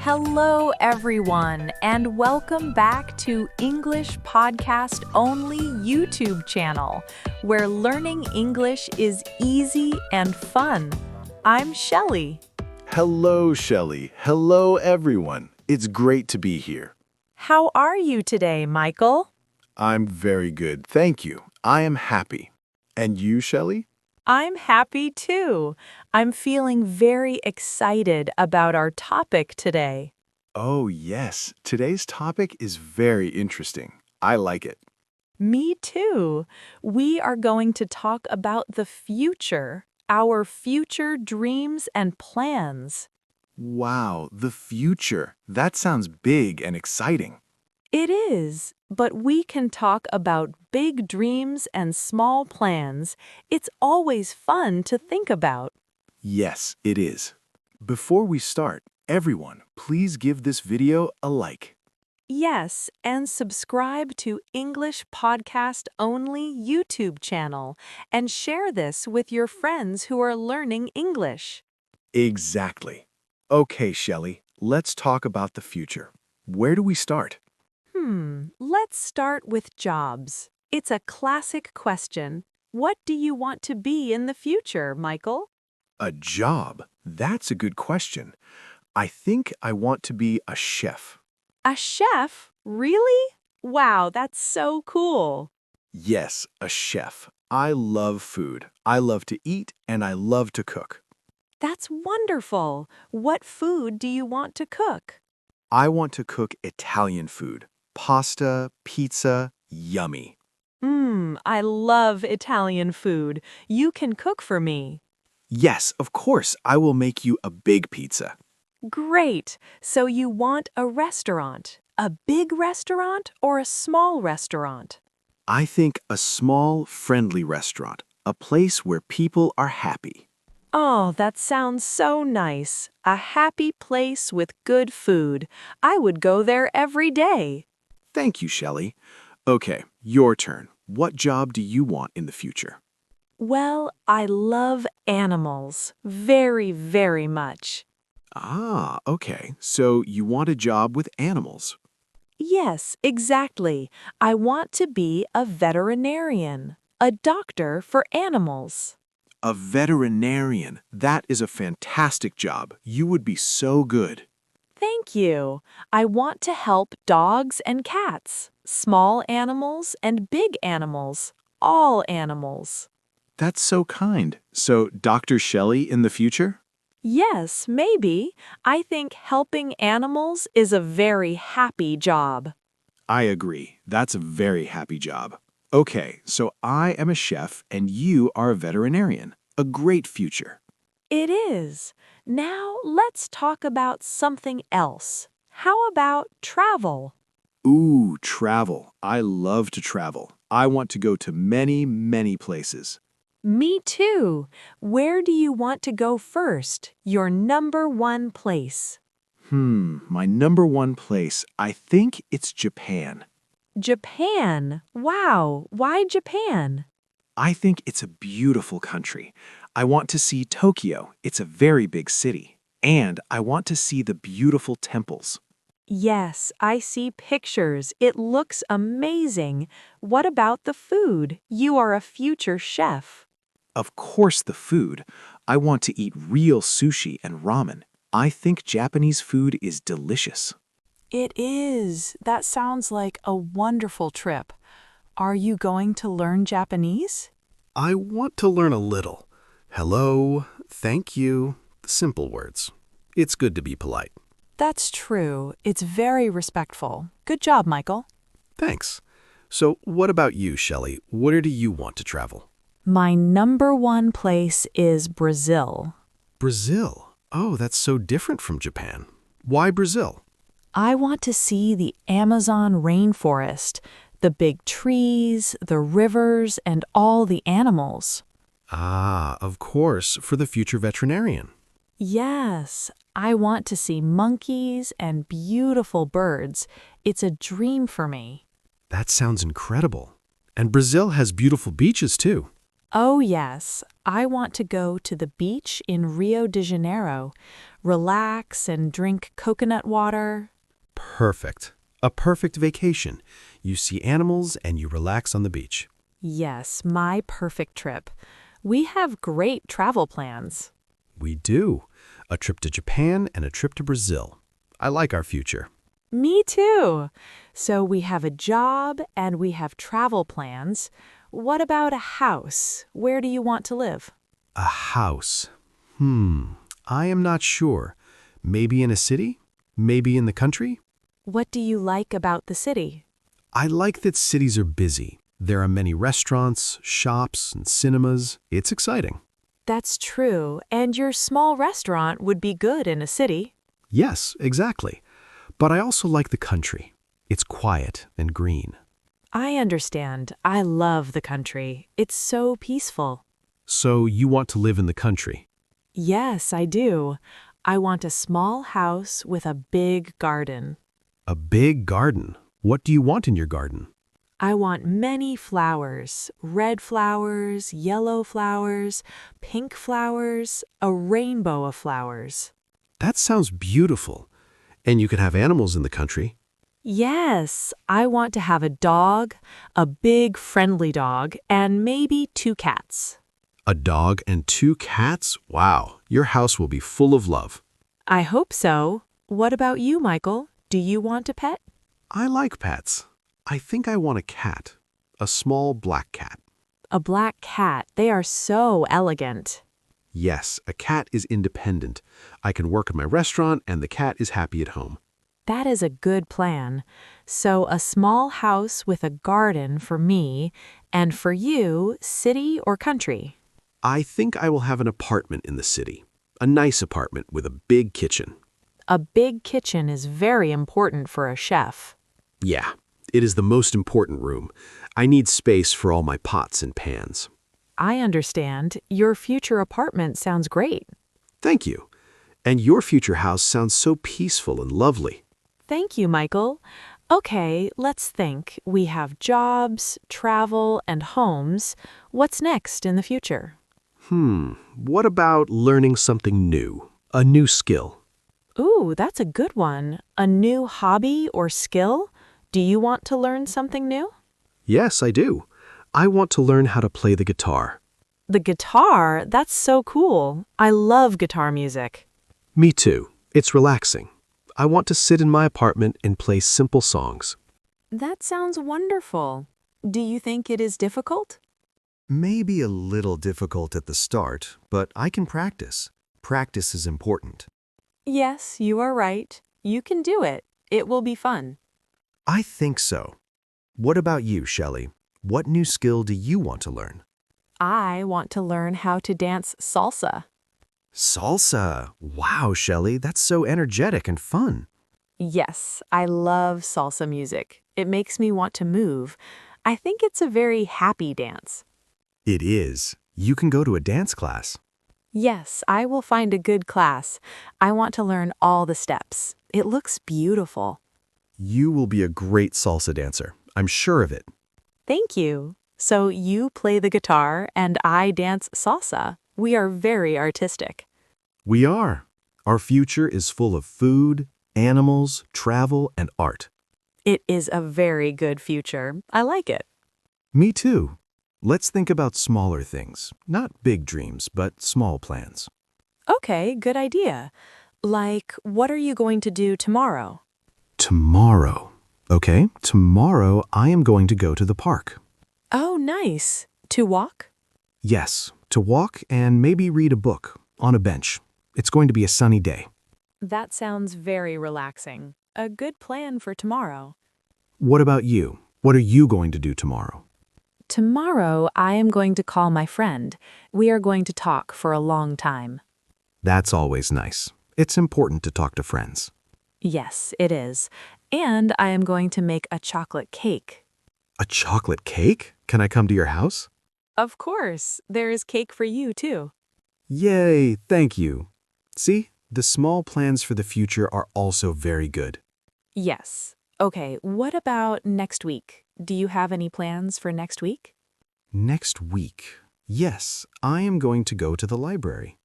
Hello, everyone, and welcome back to English Podcast Only YouTube channel, where learning English is easy and fun. I'm Shelly. Hello, Shelly. Hello, everyone. It's great to be here. How are you today, Michael? I'm very good, thank you. I am happy. And you, Shelly? I'm happy too. I'm feeling very excited about our topic today. Oh, yes. Today's topic is very interesting. I like it. Me too. We are going to talk about the future, our future dreams and plans. Wow, the future. That sounds big and exciting. It is, but we can talk about big dreams and small plans. It's always fun to think about. Yes, it is. Before we start, everyone, please give this video a like. Yes, and subscribe to English Podcast Only YouTube channel and share this with your friends who are learning English. Exactly. Okay, Shelly, let's talk about the future. Where do we start? Let's start with jobs. It's a classic question. What do you want to be in the future, Michael? A job? That's a good question. I think I want to be a chef. A chef? Really? Wow, that's so cool. Yes, a chef. I love food. I love to eat and I love to cook. That's wonderful. What food do you want to cook? I want to cook Italian food. Pasta, pizza, yummy. I love Italian food. You can cook for me. Yes, of course, I will make you a big pizza. Great. So you want a restaurant? A big restaurant or a small restaurant? I think a small, friendly restaurant. A place where people are happy. Oh, that sounds so nice. A happy place with good food. I would go there every day. Thank you, Shelly. Okay, your turn. What job do you want in the future? Well, I love animals very, very much. Ah, okay. So you want a job with animals. Yes, exactly. I want to be a veterinarian, a doctor for animals. A veterinarian. That is a fantastic job. You would be so good. Thank you. I want to help dogs and cats, small animals and big animals, all animals. That's so kind. So, Dr. Shelley in the future? Yes, maybe. I think helping animals is a very happy job. I agree. That's a very happy job. Okay, so I am a chef and you are a veterinarian. A great future. It is. Now let's talk about something else. How about travel? Ooh, travel. I love to travel. I want to go to many, many places. Me too. Where do you want to go first? Your number one place. My number one place, I think it's Japan. Japan. Wow. Why Japan? I think it's a beautiful country. I want to see Tokyo. It's a very big city. And I want to see the beautiful temples. Yes, I see pictures. It looks amazing. What about the food? You are a future chef. Of course, the food. I want to eat real sushi and ramen. I think Japanese food is delicious. It is. That sounds like a wonderful trip. Are you going to learn Japanese? I want to learn a little. Hello, thank you, simple words. It's good to be polite. That's true. It's very respectful. Good job, Michael. Thanks. So what about you, Shelley? Where do you want to travel? My number one place is Brazil. Brazil. Oh, that's so different from Japan. Why Brazil? I want to see the Amazon rainforest, the big trees, the rivers, and all the animals. Ah, of course, for the future veterinarian. Yes, I want to see monkeys and beautiful birds. It's a dream for me. That sounds incredible. And Brazil has beautiful beaches too. Oh, yes. I want to go to the beach in Rio de Janeiro, relax and drink coconut water. Perfect. A perfect vacation. You see animals and you relax on the beach. Yes, my perfect trip. We have great travel plans. We do. A trip to Japan and a trip to Brazil. I like our future. Me too. So we have a job and we have travel plans. What about a house? Where do you want to live? A house. I am not sure. Maybe in a city? Maybe in the country? What do you like about the city? I like that cities are busy. There are many restaurants, shops, and cinemas. It's exciting. That's true, and your small restaurant would be good in a city. Yes, exactly. But I also like the country. It's quiet and green. I understand. I love the country. It's so peaceful. So you want to live in the country? Yes, I do. I want a small house with a big garden. A big garden. What do you want in your garden? I want many flowers, red flowers, yellow flowers, pink flowers, a rainbow of flowers. That sounds beautiful. And you can have animals in the country. Yes, I want to have a dog, a big friendly dog, and maybe 2 cats. A dog and 2 cats? Wow, your house will be full of love. I hope so. What about you, Michael? Do you want a pet? I like pets. I think I want a cat. A small black cat. A black cat. They are so elegant. Yes, a cat is independent. I can work at my restaurant and the cat is happy at home. That is a good plan. So a small house with a garden for me, and for you, city or country? I think I will have an apartment in the city. A nice apartment with a big kitchen. A big kitchen is very important for a chef. Yeah, it is the most important room. I need space for all my pots and pans. I understand. Your future apartment sounds great. Thank you. And your future house sounds so peaceful and lovely. Thank you, Michael. Okay, let's think. We have jobs, travel, and homes. What's next in the future? What about learning something new? A new skill? Ooh, that's a good one. A new hobby or skill? Do you want to learn something new? Yes, I do. I want to learn how to play the guitar. The guitar? That's so cool. I love guitar music. Me too. It's relaxing. I want to sit in my apartment and play simple songs. That sounds wonderful. Do you think it is difficult? Maybe a little difficult at the start, but I can practice. Practice is important. Yes, you are right. You can do it. It will be fun. I think so. What about you, Shelly? What new skill do you want to learn? I want to learn how to dance salsa. Salsa! Wow, Shelly, that's so energetic and fun. Yes, I love salsa music. It makes me want to move. I think it's a very happy dance. It is. You can go to a dance class. Yes, I will find a good class. I want to learn all the steps. It looks beautiful. You will be a great salsa dancer. I'm sure of it. Thank you. So you play the guitar and I dance salsa. We are very artistic. We are. Our future is full of food, animals, travel, and art. It is a very good future. I like it. Me too. Let's think about smaller things. Not big dreams, but small plans. Okay, good idea. Like, what are you going to do tomorrow? Tomorrow. Okay, tomorrow I am going to go to the park. Oh, nice. To walk? Yes, to walk and maybe read a book on a bench. It's going to be a sunny day. That sounds very relaxing. A good plan for tomorrow. What about you? What are you going to do tomorrow? Tomorrow, I am going to call my friend. We are going to talk for a long time. That's always nice. It's important to talk to friends. Yes, it is. And I am going to make a chocolate cake. A chocolate cake? Can I come to your house? Of course. There is cake for you, too. Yay, thank you. See, the small plans for the future are also very good. Yes. Okay, what about next week? Do you have any plans for next week? Next week. Yes, I am going to go to the library.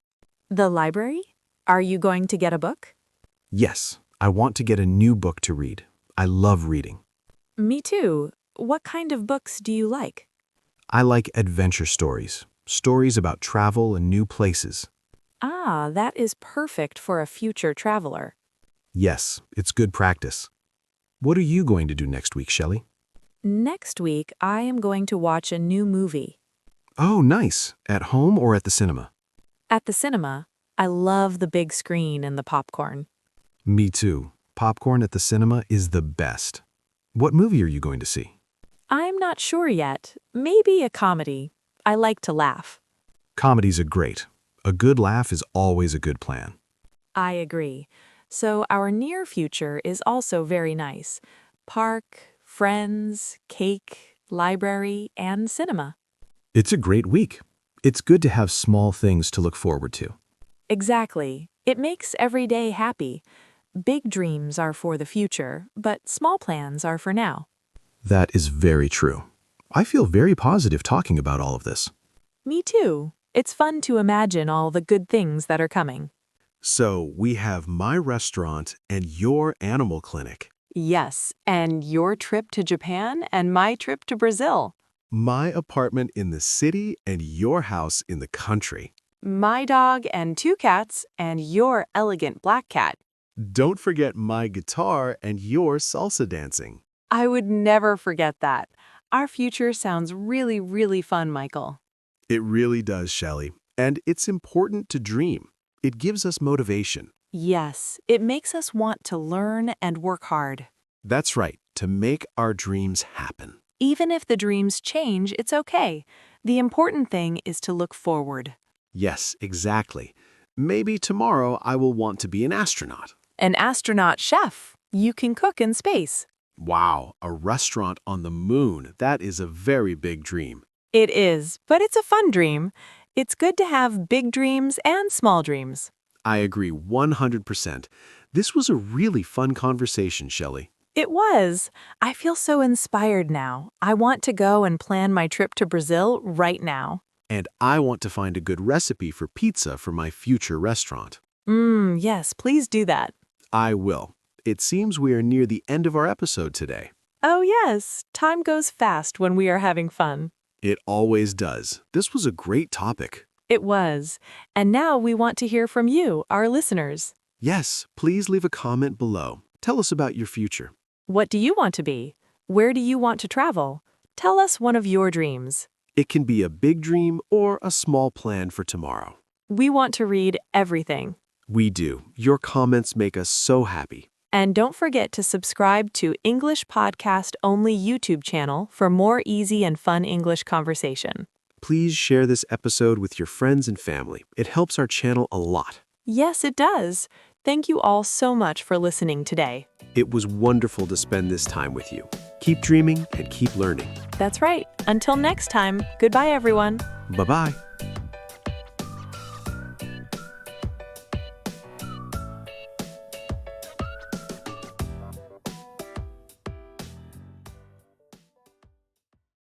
The library? Are you going to get a book? Yes, I want to get a new book to read. I love reading. Me too. What kind of books do you like? I like adventure stories, stories about travel and new places. Ah, that is perfect for a future traveler. Yes, it's good practice. What are you going to do next week, Shelly? Next week, I am going to watch a new movie. Oh, nice. At home or at the cinema? At the cinema, I love the big screen and the popcorn. Me too. Popcorn at the cinema is the best. What movie are you going to see? I'm not sure yet. Maybe a comedy. I like to laugh. Comedies are great. A good laugh is always a good plan. I agree. So our near future is also very nice. Park, friends, cake, library, and cinema. It's a great week. It's good to have small things to look forward to. Exactly. It makes every day happy. Big dreams are for the future, but small plans are for now. That is very true. I feel very positive talking about all of this. Me too. It's fun to imagine all the good things that are coming. So, we have my restaurant and your animal clinic. Yes, and your trip to Japan and my trip to Brazil. My apartment in the city and your house in the country. My dog and 2 cats and your elegant black cat. Don't forget my guitar and your salsa dancing. I would never forget that. Our future sounds really, really fun, Michael. It really does, Shelly. And it's important to dream. It gives us motivation. Yes, it makes us want to learn and work hard. That's right, to make our dreams happen. Even if the dreams change, it's okay. The important thing is to look forward. Yes, exactly. Maybe tomorrow I will want to be an astronaut. An astronaut chef. You can cook in space. Wow, a restaurant on the moon. That is a very big dream. It is, but it's a fun dream. It's good to have big dreams and small dreams. I agree 100%. This was a really fun conversation, Shelly. It was. I feel so inspired now. I want to go and plan my trip to Brazil right now. And I want to find a good recipe for pizza for my future restaurant. Yes, please do that. I will. It seems we are near the end of our episode today. Oh yes, time goes fast when we are having fun. It always does. This was a great topic. It was. And now we want to hear from you, our listeners. Yes, please leave a comment below. Tell us about your future. What do you want to be? Where do you want to travel? Tell us one of your dreams. It can be a big dream or a small plan for tomorrow. We want to read everything. We do. Your comments make us so happy. And don't forget to subscribe to English Podcast Only YouTube channel for more easy and fun English conversation. Please share this episode with your friends and family. It helps our channel a lot. Yes, it does. Thank you all so much for listening today. It was wonderful to spend this time with you. Keep dreaming and keep learning. That's right. Until next time, goodbye, everyone. Bye-bye.